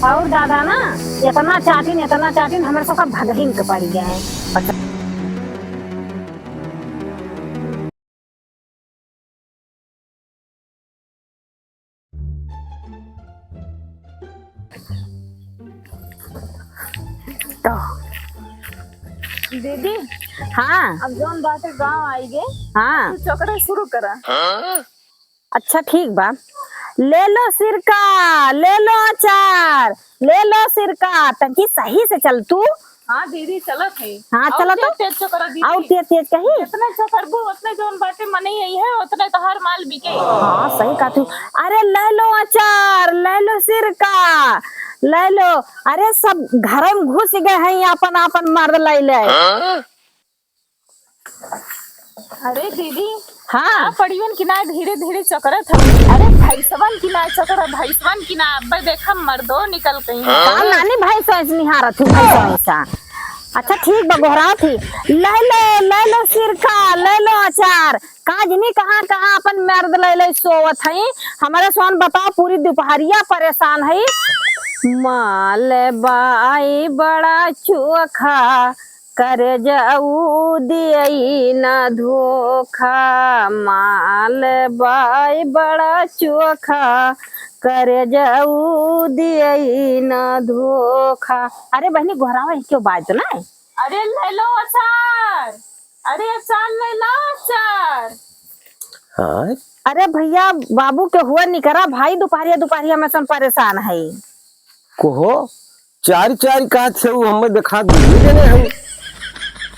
और दादा ना इतना चाटिन हमारे सबका भगहीन के पड़ गया है। तो दीदी हाँ अब जौन बाटे गांव आई गे हाँ तू चकरा शुरू करा। अच्छा ठीक बा। ले लो सिरका, ले लो अचार, ले लो सिरका, तंकी सही से चल तू। हाँ दीदी चलत है। हाँ चलो तो तेज चकरा दीदी। और तेज तेज कही। जितने चकरबू उतने जौन बाटे मने यही है उतने तो हर माल बिके। हाँ सही कहा तू। अरे ले लो अचार, ले लो सिरका, ले लो। अरे सब घर में घुस गए हैं अपन अपन मर्द ले ले। अरे दीदी हाँ पड़ियन की ना धीरे धीरे चकरत है। अरे भैसवन की ना चकरा भैसवन की ना अब देखा मर्दो निकल गई है। कहाँ नानी भाई सोच निहारत थी भाई ऐसा। अच्छा ठीक बा गोहरा थी। ले लो सिरका, ले लो अचार। काजनी कहाँ कहाँ अपन मर्द ले ले सोवत है। हमारे सोन बताओ पूरी दोपहरिया परेशान है। माल बाई बड़ा चोखा कर जाऊ दियई न धोखा। माल बाई बड़ा चोखा कर जाऊ दियई न धोखा। अरे बहनी गोहरावा क्यों बात ना है? अरे ले लो अचार, अरे अचार ले लो अचार। हाँ अरे भैया बाबू के हुआ निकरा भाई दोपहरिया में सन परेशान है। कोहो चार चार का छे वो हमें दिखा दीजिए ने हम।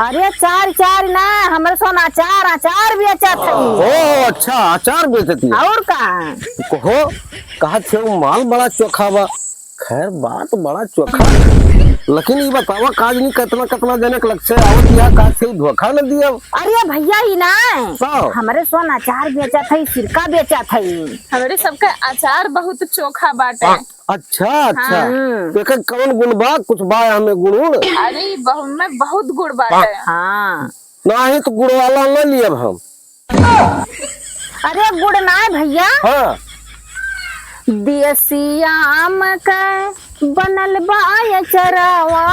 अरे चार ना हमारे सोन अचार भी अच्छा था। ओ अच्छा अचार बेचती है। और का कोहो कहा छे वो माल बड़ा चोखा बा। खैर बात बड़ा चोखा लेकिन ये बतावा काज नहीं कितना जनक लग से आवत या का छे धोखा न दिया। अरे भैया ही ना साहब। हमारे सोन अचार बेचा था, सिरका बेचा था। हमारे सबका अचार बहुत चोखा बाटे। अच्छा तो एक कौन गुण बा कुछ बा हमें गुण। अरे में बहुत गुड़ बाटे। हाँ नहीं तो गुड़ वाला न लिया हम। अरे गुड़ ना भैया। हाँ देसी आम के बनल बा अचरवा।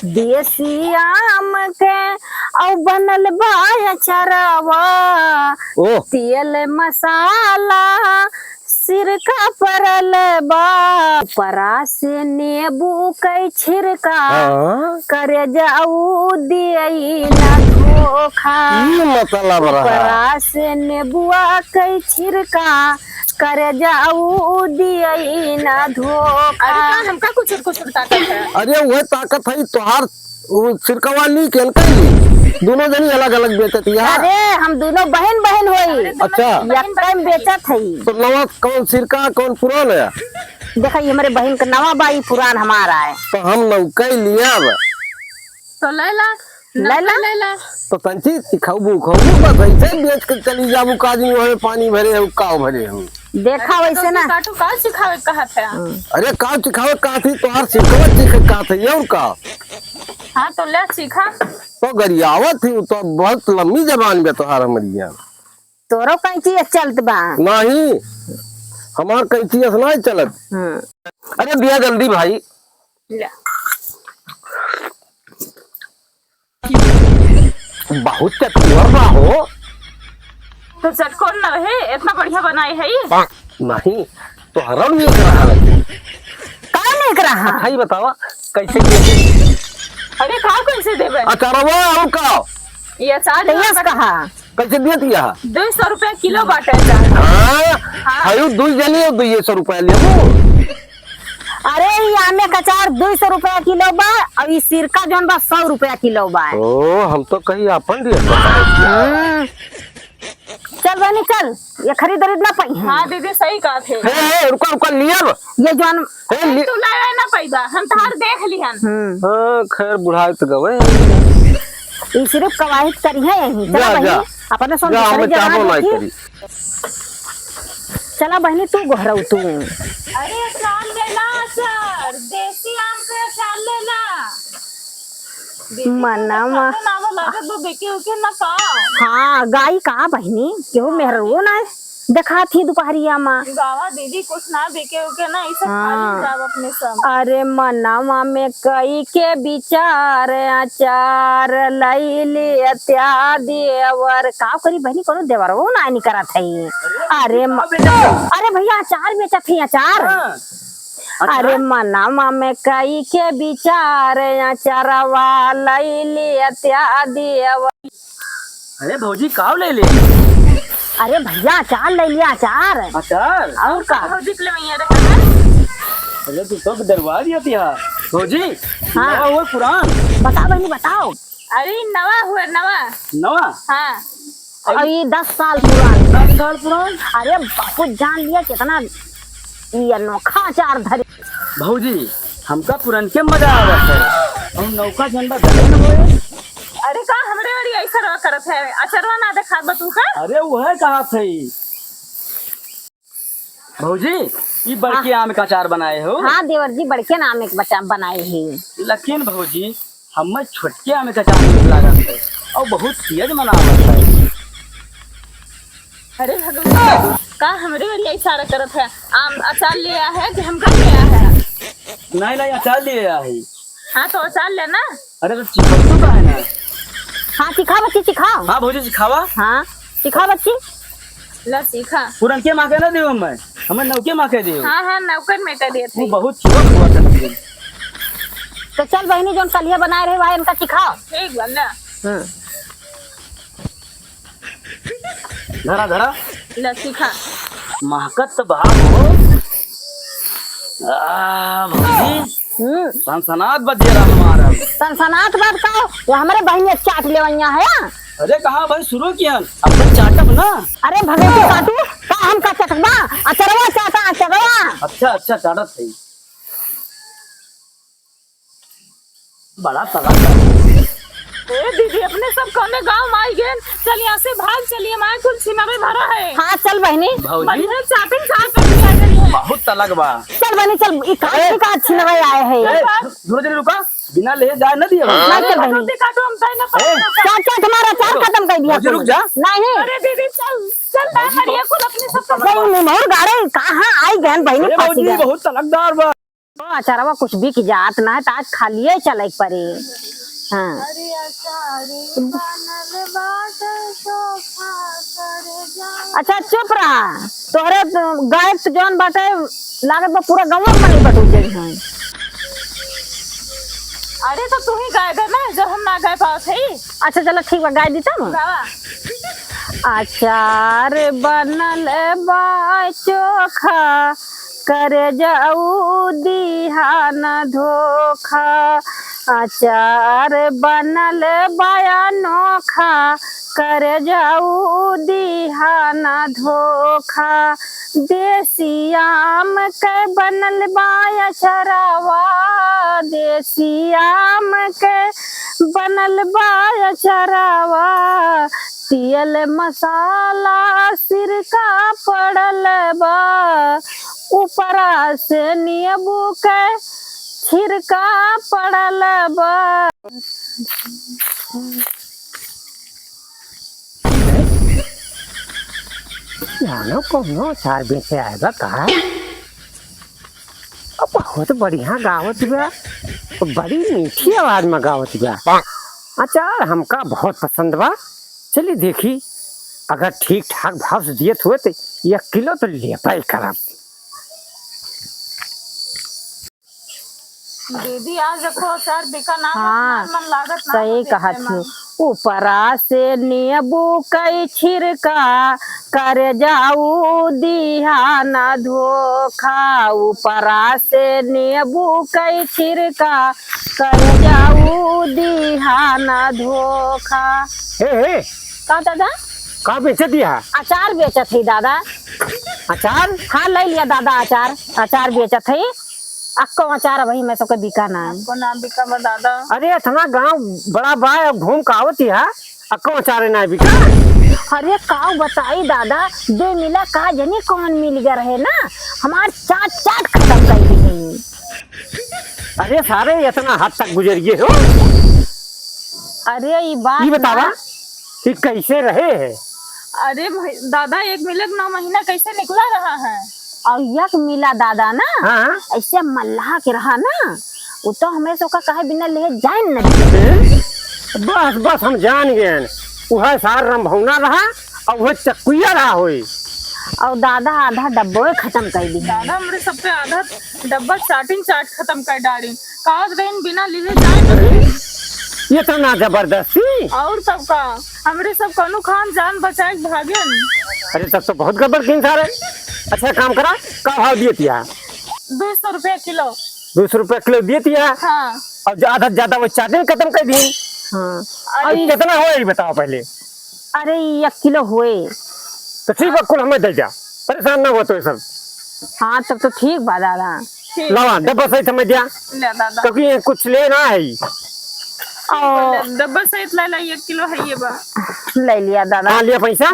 देसी आम के और बनल बा अचरवा। तेल मसाला सिरका परल बा। परा से नींबू के छिरका कर जाऊ दियई न धोखा। मतलब परा से नींबुआ के छिरका कर जाऊ दियई न धोखा। अरे हमका कुछ ताकत है। अरे वह ताकत है तोहार सिरकवा ली के दोनों जनी अलग अलग बेचत है। अरे हम दोनों बहन होई। अच्छा एक टाइम बेचत है। तो नवा कौन सिरका कौन पुरान है? देखा ये हमारे बहन का नवा बाई पुरान हमारा है। तो हम नौका लिया तो लैला तो तंची सिखाऊ खाऊ बस ऐसे बेच के चली जाबू काजी में पानी भरे हो काव भरे हो। देखा वैसे ना काटू का सिखावे कहा था। अरे काव सिखावे का थी तोहार सिरकवा सीखे का थी और का। हाँ तो ले सीखा। तो गरियावत थी तो बहुत लंबी जबान में तोहार हमारी। तोरो कैंची चलत बा नहीं हमार कैंची नहीं चलत। अरे दिया जल्दी भाई। बहुत चतुर बा हो। तो चटकोन न रहे इतना बढ़िया बनाई है ये। नहीं तो हरम नहीं कर रहा है। का नहीं कर रहा। भाई बतावा कैसे कैसे। अरे का कैसे देबे? अचारवा और का ये अचार तैयार कहा कैसे दिया दिया 200 रुपया किलो बाटे अचार। हाँ आयु दुई जनी 200 रुपया ले। अरे ये आमे का अचार 200 रुपया किलो बा और ये सिरका जोन बा 100 रुपया किलो बा। ओ हम तो कहीं अपन रेट बताए। चल बनी चल ये खरीद ना पाई है। हाँ दीदी सही कहा थे। रुका रुका लिया ये जोन तू लावे ना पैदा हम तार देख लिहन। हाँ खैर बुढ़ाई तो गवे ये सिर्फ कवायद करी है यही। जा, चला जा। बहनी अपने सोन जा हमें चाहो नहीं करी। करी। चला बहनी तू गोहराऊ तू। अरे अचार लेला अचार देसी आम के अचार लेला। मनावा नाम लगे तो बेके उके ना का। हाँ गाई कहाँ बहनी क्यों मेहरबून है। देखा थी दोपहरिया में। गावा दीदी कुछ ना बिके उके ना ई सब हाँ। खाली जाब अपने सब। अरे मनवा में कई के विचार अचार लैली त्या देवर का करी बहनी कोनो देवर वो ना नहीं करत है। अरे भैया अचार बेचत है अचार। अरे मनवा में कई के विचार अचारवा लैली त्या देवर। अरे भौजी काव ले ले। अरे भैया अचार ले लिया अचार। अचार और का भौजी के लिए मैया रखा। अरे तू तो डरवा दिया थिया भौजी। हाँ। नवा हुआ पुरान। बताओ बहनी बताओ। अरे नवा हुआ नवा। नवा हाँ और ये 10 साल पुरान। 10 साल पुरान। अरे बहुत जान लिया कितना ये अनोखा अचार धरे। भौजी हमका पुरान के मजा आवत है। हम नौका झंडा धरे न होए। अरे का हमरे वाली ऐसा रवा करत है अचरवा ना देखा बतू का। अरे वह कहा थे भौजी ये बड़के आम का अचार बनाए हो। हाँ देवर जी बड़के नाम एक बच्चा बनाए है। लेकिन भौजी हमें छोटके आम का अचार लागत है और बहुत तेज मनावत है। अरे भगवान का हमरे वाली ऐसा रवा करत है। आम अचार ले आया है कि हमका ले आया है। नहीं नहीं अचार ले आया है। हाँ तो अचार लेना। अरे तो चिकन का है ना। हाँ सिखा बच्ची सिखाओ। हाँ भौजी सिखावा। हाँ सिखा बच्ची। ला सीखा। पुरन के माँ के ना दियो हमें नौके माँ के दियो। हाँ हाँ नौकर में कर दिए थे। वो बहुत चिकन हुआ था लेकिन। तो चल बहनी जो कलिया बनाए रहे भाई इनका सिखाओ। ठीक बल्ला। धरा धरा ला सीखा। महकत तो बाप हो। भौजी सनसनात बजिए रहा हमारा। सनसनात बात का वो हमारे बहनी चाट ले है। अरे कहाँ भाई शुरू किया अब तक चाटब ना। अरे भगवती काटू का हम का चटकबा अचरवा चाटा अचरवा। अच्छा चाटत है। बड़ा तगड़ा। ए दीदी अपने सब कौने गांव में आई गए। चल यहाँ से भाग चलिए हमारे कुल सीनारे भरा है। हाँ चल बहनी। भौजी बढ़िया चाटिंग साफ कर दिया करिए। बहुत तलग बा। चल बहनी चल इकाई का अच्छी नवाई आए है। दूर जरी रुका बिना ले जाए न दिया। नहीं चल बहनी रोटी काटो हम तय ना चाचा तुम्हारा चार खत्म कर दिया। भौजी, रुक जा। नहीं अरे दीदी चल चल ना हरिया कुल अपने सब नहीं मोर गाड़े कहाँ आई गहन बहनी अरे फंसी भौजी गए। बहुत तलकदार बा। अचारवा कुछ भी की जात ना है तो आज खालिए चले परे। हाँ अरे अचारी बनल बाट सोखा कर जा। अच्छा चुप रहा तोहरे गाय तो जौन बाटे लागत बा पूरा गाँव में नहीं बटू गई है। अरे तो तू ही गाय दे ना जब हम ना गाय पाओ थे। अच्छा चलो ठीक बा गाय दीता ना। गावा अचार बनल बा चोखा कर जाऊ दिहा न धोखा। अचार बनल बाया नोखा कर जाऊ दिहा न धोखा। देसी आम के बनल बाया चरावा। देसी आम के बनल बाया चरावा। तियल मसाला सिरका पड़ल बा। ऊपरा से नींबू के छिरका पड़ल बा। जानो कोनो अचार बेचे आएगा कहा। बहुत बढ़िया गावत बा। बड़ी मीठी आवाज में गावत बा। अचार हमका बहुत पसंद बा। चलिए देखी अगर ठीक ठाक भाव से दिए हुए तो 1 किलो तो ले पाई करब। दीदी आज देखो अचार बिका ना। हाँ, मन लागत ना सही कहा थी। ऊपरा से नींबू कई छिरका कर जाऊ दिहा न धोखा। ऊपरा से नींबू कई छिरका कर जाऊ दिहा न धोखा। हे का दादा का बेच दिया। अचार बेचत है दादा। अचार हाँ ले लिया दादा अचार। अचार बेचत है अक्को अचार वही में सबके बिका ना है। को नाम बिका बा दादा। अरे इतना गांव बड़ा बा घूम का आवती है अक्को अचार ना बिका। अरे काव बताई दादा दे मिला का जनी कौन मिल गया रहे ना हमार चाट चाट खत्म कर दी। अरे सारे इतना हद तक गुजर गए हो। अरे ये बात ये बतावा कि कैसे रहे है। अरे दादा, एक मिले 9 महीना कैसे निकला रहा है? और यक मिला दादा ना, हाँ ऐसे मल्लाह के रहा ना, वो तो हमें सो का कहे बिना ले जाए न। बस बस हम जान गए, वह सार रंभौना रहा और वह चक्कुया रहा होई। और दादा आधा डब्बो खत्म कर दी। दादा हमरे सब पे आधा डब्बा चाट खत्म कर डाली। काज रहीन बिना लिए जाए ये तो ना जबरदस्ती। और तब का हमरे सब कनु खान जान बचाए भागन। अरे तब तो बहुत गड़बड़ किन सारे। अच्छा काम करा, का भाव दिए तिया? 200 रुपया किलो। 200 रुपया किलो दिए तिया। हाँ। और ज्यादा ज्यादा वो चाटन खत्म कर दी। हाँ। और कितना हुआ ये बताओ पहले। अरे 1 किलो हुए। तो ठीक है, कुल हमें दे जा, परेशान ना हो तो सब। हाँ तब तो ठीक बा दादा। ठीक लावा डब्बा सही समझ दिया, ले दादा। क्योंकि ये कुछ लेना है। और डब्बा सहित ला 1 किलो है ये बा। ले लिया दादा। हाँ लिया पैसा।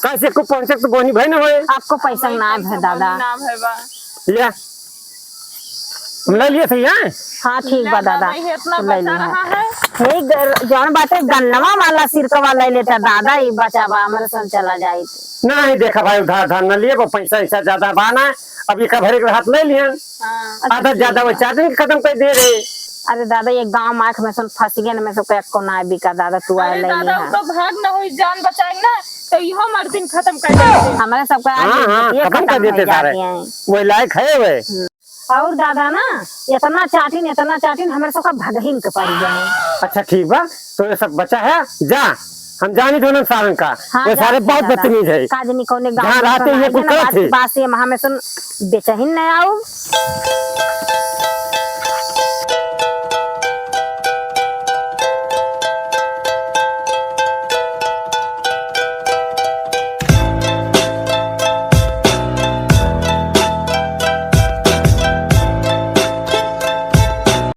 कैसे को 500 तो बोनी भाई ना होए। आपको पैसा ना है दादा। नाम है बा। लिया, हम ले लिए थे यहाँ। हाँ ठीक बा दादा, ये इतना ले बचा लिया। रहा है। हे जौन बाटे गन्नवा वाला सिरकवा ले लेता दादा, ये बचावा हमारे संग चला जाए। नहीं देखा भाई, उधार धार न लिए, वो पैसा ऐसा ज्यादा बाना है। अभी का भरे के हाथ ले लिया, हाँ। आधा ज्यादा वो चाटन खत्म कर दे रहे। अरे दादा ये गांव माख में सुन फंस गए ना, मैं सब को ना बिका दादा, तू आए अरे ले दादा लिया। तो भाग न हुई, जान बचाई ना तो इहो मर्दिन खत्म कर देते। हमारे सबका हाँ हाँ खत्म कर देते सारे, वो लायक है वे। और दादा ना इतना चाटिन हमारे सबका भगहीन के पड़ गए। अच्छा ठीक बा, तो ये सब बचा है, जा हम जानी दोनों सारंग का। हाँ, ये सारे बहुत बदतमीज है। काजनी कोने जहाँ रहते हैं ये कुछ करते। बात से हमें सुन बेचहीन नहीं आऊ।